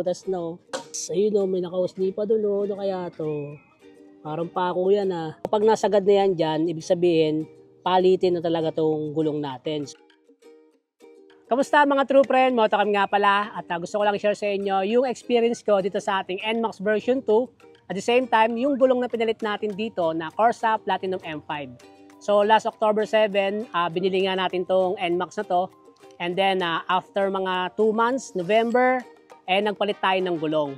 Butas no. Ayun o, may nakausli pa dun o. Ano kaya to? Parang pako yan ah. Kapag nasagad na yan dyan, ibig sabihin, palitin na talaga tong gulong natin. Kamusta mga true friend? Motocam nga pala. At gusto ko lang i-share sa inyo yung experience ko dito sa ating NMAX version 2. At the same time, yung gulong na pinalit natin dito na Corsa Platinum M5. So last October 7, binili nga natin tong NMAX na to. And then after mga 2 months, November, nagpalit tayo ng gulong.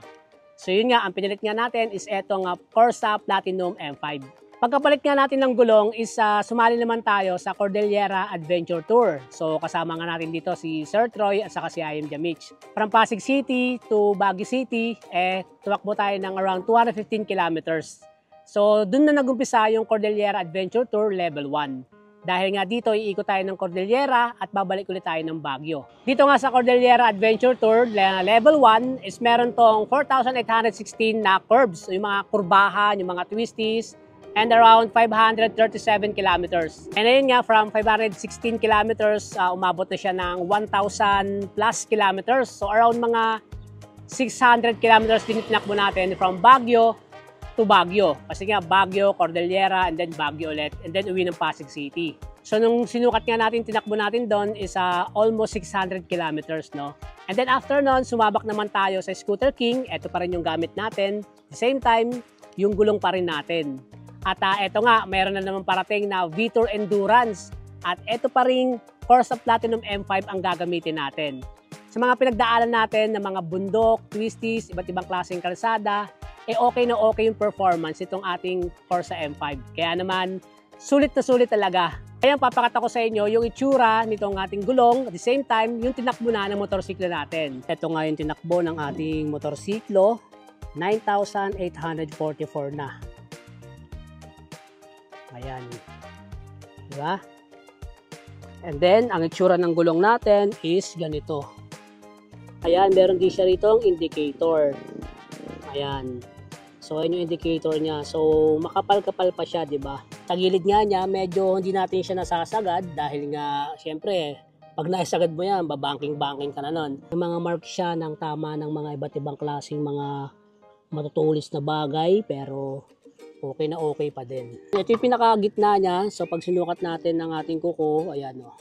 So yun nga, ang pinalit nga natin is etong Corsa Platinum M5. Pagkapalit nga natin ng gulong is sumali naman tayo sa Cordillera Adventure Tour. So kasama nga natin dito si Sir Troy at saka si IM Jamich. From Pasig City to Baguio City, tumakbo tayo ng around 215 kilometers. So dun na nagumpisa yung Cordillera Adventure Tour Level 1. Dahil nga dito, iikot tayo ng Cordillera at babalik ulit tayo ng Baguio. Dito nga sa Cordillera Adventure Tour, Level 1 is meron tong 4,816 na curves. Yung mga kurbahan, yung mga twisties, and around 537 kilometers. And ayun nga, from 516 kilometers, umabot na siya ng 1,000 plus kilometers. So around mga 600 kilometers din tinakbo natin from Baguio to Baguio. Kasi nga Baguio, Cordillera, and then Baguio ulit, and then uwi ng Pasig City. So nung sinukat nga natin, tinakbo natin doon is almost 600 kilometers, no? And then after nun, sumabak naman tayo sa Scooter King. Ito pa rin yung gamit natin. At the same time, yung gulong pa rin natin. At eto nga, mayroon na naman parating na Vitour Endurance. At eto pa rin Corsa Platinum M5 ang gagamitin natin. Sa mga pinagdaanan natin ng mga bundok, twisties, iba't ibang klaseng kalsada, okay na okay yung performance itong ating Corsa M5. Kaya naman, sulit na sulit talaga. Kaya papakita ko sa inyo yung itsura nitong ating gulong. At the same time, yung tinakbo na ng motorsiklo natin. Ito nga yung tinakbo ng ating motorsiklo. 9,844 na. Ayan. Diba? And then, ang itsura ng gulong natin is ganito. Ayan, meron din siya rito ang indicator. Ayan. So, ayun yung indicator niya. So, makapal-kapal pa siya, di ba? Sa gilid nga niya, medyo hindi natin siya nasasagad dahil nga, syempre, pag naisagad mo yan, babanking-banking ka na nun. Yung mga mark siya ng tama ng mga iba't ibang klaseng mga matutulis na bagay, pero okay na okay pa din. Ito yung pinakagitna niya. So, pag sinukat natin ng ating kuko, ayan o,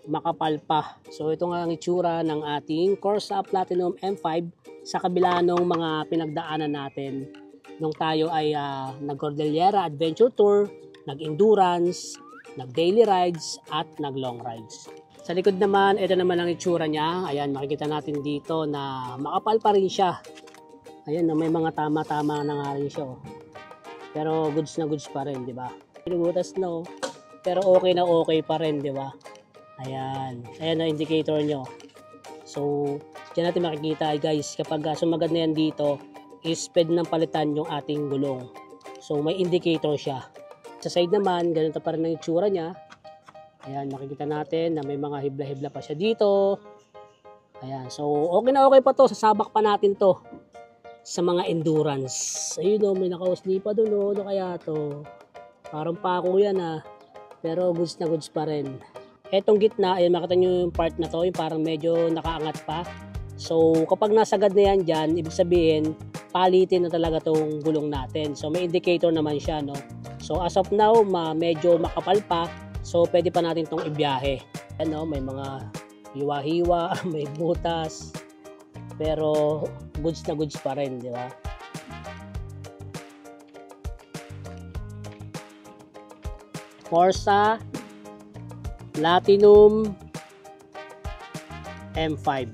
makapal pa. So, ito nga ang itsura ng ating Corsa Platinum M5 sa kabila ng mga pinagdaanan natin nung tayo ay nag-Cordillera Adventure Tour, nag-endurance, nag-daily rides, at nag-long rides. Sa likod naman, ito naman ang itsura niya. Ayan, makikita natin dito na makapal pa rin siya. Ayan, may mga tama-tama na nga rin siya. Oh. Pero goods na goods pa rin, di ba? Butas no, pero okay na okay pa rin, di ba? Ayan, ayan ang indicator nyo. So, dyan natin makikita guys, kapag sumagad na yan dito, is pwede nang palitan yung ating gulong. So, may indicator siya. Sa side naman, ganito pa rin ang itsura niya. Ayan, makikita natin na may mga hibla-hibla pa siya dito. Ayan, so okay na okay pa to, sasabak pa natin to sa mga endurance. Ayun o, may nakausli pa dun o, ano kaya to? Parang pako yan ah, pero goods na goods pa rin. Etong gitna, ayan, makita nyo yung part na to, yung parang medyo nakaangat pa. So, kapag nasagad na yan dyan, ibig sabihin, palitin na talaga tong gulong natin. So, may indicator naman siya, no? So, as of now, medyo makapal pa. So, pwede pa natin tong ibiyahe. Ano, may mga hiwa-hiwa, may butas. Pero, goods na goods pa rin, di ba? Corsa Platinum M5.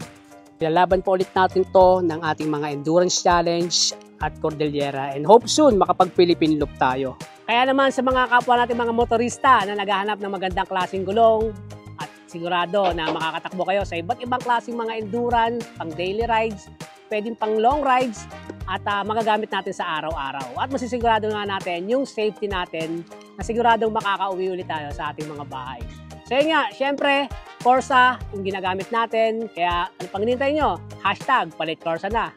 Lalaban po ulit natin to ng ating mga endurance challenge at Cordillera, and hope soon makapag-Philippine loop tayo. Kaya naman sa mga kapwa natin mga motorista na naghahanap ng magandang klaseng gulong at sigurado na makakatakbo kayo sa iba't ibang klaseng mga endurance, pang daily rides, pwedeng pang long rides, at magagamit natin sa araw-araw. At masisigurado nga natin yung safety natin na siguradong makakauwi ulit tayo sa ating mga bahay. So yun nga, syempre, Corsa yung ginagamit natin. Kaya ano pang hinihintay nyo? Hashtag palit Corsa na.